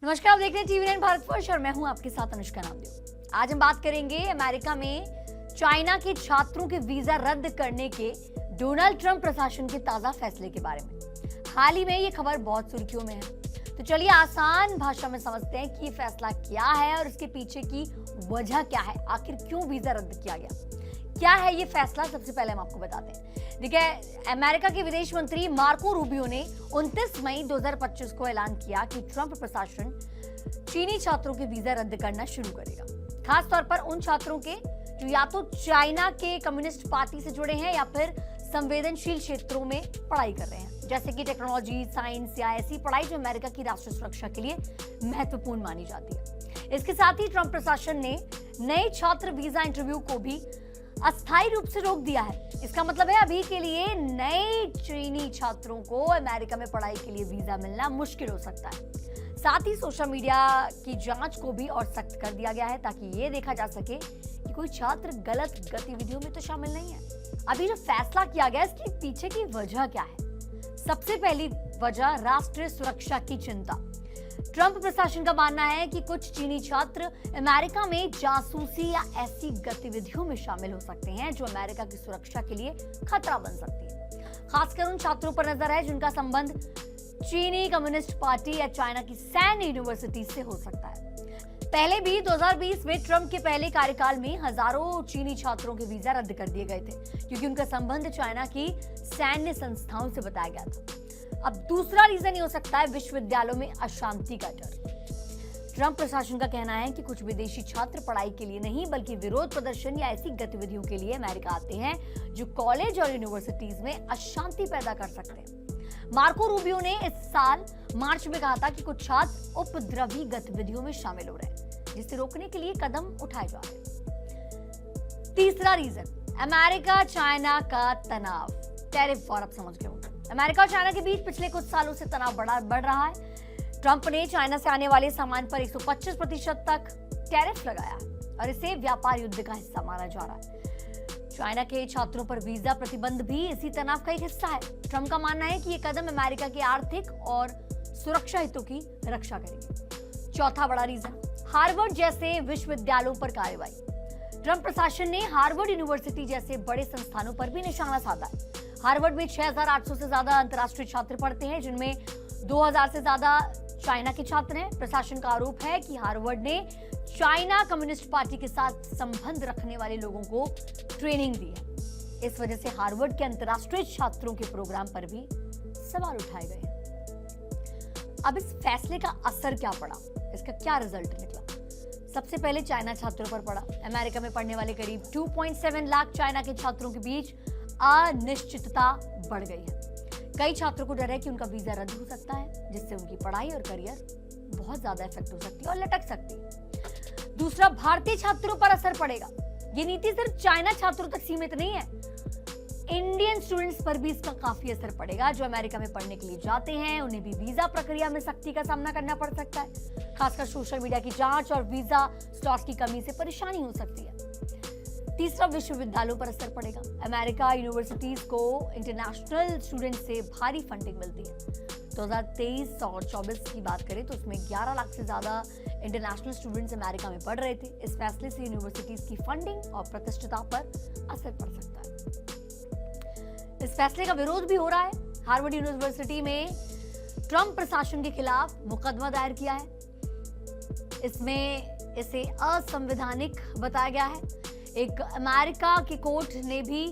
नमस्कार, आप देख रहे हैं TV9 भारतवर्ष और मैं हूं आपके साथ अनुष्का नामदेव। आज हम बात करेंगे अमेरिका में चाइना के छात्रों के वीजा रद्द करने के डोनाल्ड ट्रंप प्रशासन के ताजा फैसले के बारे में। हाल ही में ये खबर बहुत सुर्खियों में है, तो चलिए आसान भाषा में समझते हैं कि ये फैसला क्या है और इसके पीछे की वजह क्या है। आखिर क्यों वीजा रद्द किया गया, क्या है ये फैसला, सबसे पहले हम आपको बताते हैं। देखिए, अमेरिका के विदेश मंत्री मार्को रूबियो ने 29 मई 2025 को ऐलान किया कि ट्रंप प्रशासन चीनी छात्रों के वीजा रद्द करना शुरू करेगा, खास तौर पर उन छात्रों के जो या तो चाइना के कम्युनिस्ट पार्टी से जुड़े हैं या फिर संवेदनशील क्षेत्रों में पढ़ाई कर रहे हैं, जैसे कि टेक्नोलॉजी, साइंस या ऐसी पढ़ाई जो अमेरिका की राष्ट्रीय सुरक्षा के लिए महत्वपूर्ण मानी जाती है। इसके साथ ही ट्रंप प्रशासन ने नए छात्र वीजा इंटरव्यू को भी अस्थायी रूप से रोक दिया है। इसका मतलब है अभी के लिए नए चीनी छात्रों को अमेरिका में पढ़ाई के लिए वीजा मिलना मुश्किल हो सकता है। साथ ही सोशल मीडिया की जांच को भी और सख्त कर दिया गया है ताकि ये देखा जा सके कि कोई छात्र गलत गतिविधियों में तो शामिल नहीं है। अभी जो फैसला किया गया इसके पीछे की वजह क्या है? सबसे पहली वजह राष्ट्रीय सुरक्षा की चिंता। ट्रंप प्रशासन का मानना है कि कुछ चीनी छात्र अमेरिका में जासूसी या ऐसी गतिविधियों में शामिल हो सकते हैं जो अमेरिका की सुरक्षा के लिए खतरा बन सकती है। खासकर उन छात्रों पर नजर है जिनका संबंध चीनी कम्युनिस्ट पार्टी या चाइना की सैन्य यूनिवर्सिटी से हो सकता है। पहले भी 2020 में ट्रंप के पहले कार्यकाल में हजारों चीनी छात्रों के वीजा रद्द कर दिए गए थे क्योंकि उनका संबंध चाइना की सैन्य संस्थाओं से बताया गया था। अब दूसरा रीजन ये हो सकता है विश्वविद्यालयों में अशांति का डर। ट्रंप प्रशासन का कहना है कि कुछ विदेशी छात्र पढ़ाई के लिए नहीं बल्कि विरोध प्रदर्शन या ऐसी गतिविधियों के लिए अमेरिका आते हैं जो कॉलेज और यूनिवर्सिटीज में अशांति पैदा कर सकते हैं। मार्को रूबियो ने इस साल मार्च में कहा था कि कुछ छात्र उपद्रवी गतिविधियों में शामिल हो रहे हैं, जिसे रोकने के लिए कदम उठाए जा रहे हैं। तीसरा रीजन अमेरिका चाइना का तनाव, टैरिफ वॉर। आप समझ गए होंगे, अमेरिका और चाइना के बीच पिछले कुछ सालों से तनाव बढ़ रहा है। ट्रंप ने चाइना से आने वाले सामान पर 125% तक टैरिफ लगाया और इसे व्यापार युद्ध का हिस्सा माना जा रहा है। चाइना के छात्रों पर वीजा प्रतिबंध भी इसी तनाव का एक हिस्सा है। ट्रंप का मानना है कि ये कदम अमेरिका के आर्थिक और सुरक्षा हितों की रक्षा करेगी। चौथा बड़ा रीजन हार्वर्ड जैसे विश्वविद्यालयों पर कार्रवाई। ट्रंप प्रशासन ने हार्वर्ड यूनिवर्सिटी जैसे बड़े संस्थानों पर भी निशाना साधा है। हार्वर्ड में 6,800 से ज्यादा अंतर्राष्ट्रीय छात्र पढ़ते हैं, जिनमें 2,000 से ज्यादा चाइना के छात्र हैं। प्रशासन का आरोप है कि हार्वर्ड ने चाइना कम्युनिस्ट पार्टी के साथ संबंध रखने वाले लोगों को ट्रेनिंग दी है। इस वजह से हार्वर्ड के अंतर्राष्ट्रीय छात्रों के प्रोग्राम पर भी सवाल उठाए गए हैं। अब इस फैसले का असर क्या पड़ा, इसका क्या रिजल्ट निकला? सबसे पहले चाइना छात्रों पर पड़ा। अमेरिका में पढ़ने वाले करीब 2.7 लाख चाइना के छात्रों के बीच अनिश्चितता बढ़ गई है। कई छात्रों को डर है कि उनका वीजा रद्द हो सकता है, जिससे उनकी पढ़ाई और करियर बहुत ज्यादा इफेक्ट हो सकती है और लटक सकती है। दूसरा, भारतीय छात्रों पर असर पड़ेगा। ये नीति सिर्फ चाइना छात्रों तक सीमित नहीं है, इंडियन स्टूडेंट्स पर भी इसका काफी असर पड़ेगा। जो अमेरिका में पढ़ने के लिए जाते हैं उन्हें भी वीजा प्रक्रिया में सख्ती का सामना करना पड़ सकता है। खासकर सोशल मीडिया की जांच और वीजा स्लॉट्स की कमी से परेशानी हो सकती है। तीसरा, विश्वविद्यालयों पर असर पड़ेगा। अमेरिका यूनिवर्सिटीज को इंटरनेशनल स्टूडेंट से भारी फंडिंग मिलती है। 2023 और 24 की बात करें तो उसमें 11 लाख से ज्यादा इंटरनेशनल स्टूडेंट्स अमेरिका में पढ़ रहे थे। इस फैसले से यूनिवर्सिटीज की फंडिंग और प्रतिष्ठिता पर असर पड़ सकता है। इस फैसले का विरोध भी हो रहा है। हार्वर्ड यूनिवर्सिटी में ट्रंप प्रशासन के खिलाफ मुकदमा दायर किया है। इसमें इसे असंवैधानिक बताया गया है। एक अमेरिका के कोर्ट ने भी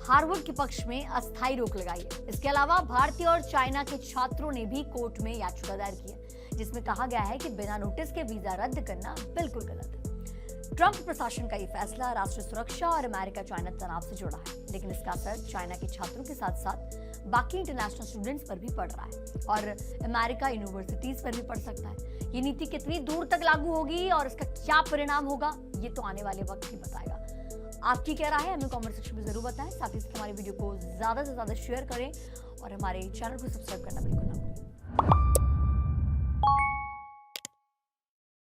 हार्वर्ड के पक्ष में अस्थायी रोक लगाई है। इसके अलावा भारतीय और चाइना के छात्रों ने भी कोर्ट में याचिका दायर की है, जिसमें कहा गया है कि बिना नोटिस के वीजा रद्द करना बिल्कुल गलत है। ट्रंप प्रशासन का ये फैसला राष्ट्रीय सुरक्षा और अमेरिका चाइना तनाव से जुड़ा है, लेकिन इसका असर चाइना के छात्रों के साथ साथ बाकी इंटरनेशनल स्टूडेंट्स पर भी पड़ रहा है और अमेरिका यूनिवर्सिटीज पर भी पड़ सकता है। ये नीति कितनी दूर तक लागू होगी और इसका क्या परिणाम होगा, ये तो आने वाले वक्त ही बताएगा। आपकी क्या राय है हमें कमेंट सेक्शन में जरूर बताएं। साथ ही हमारे वीडियो को ज्यादा से ज्यादा शेयर करें और हमारे चैनल को सब्सक्राइब करना बिल्कुल ना भूलें।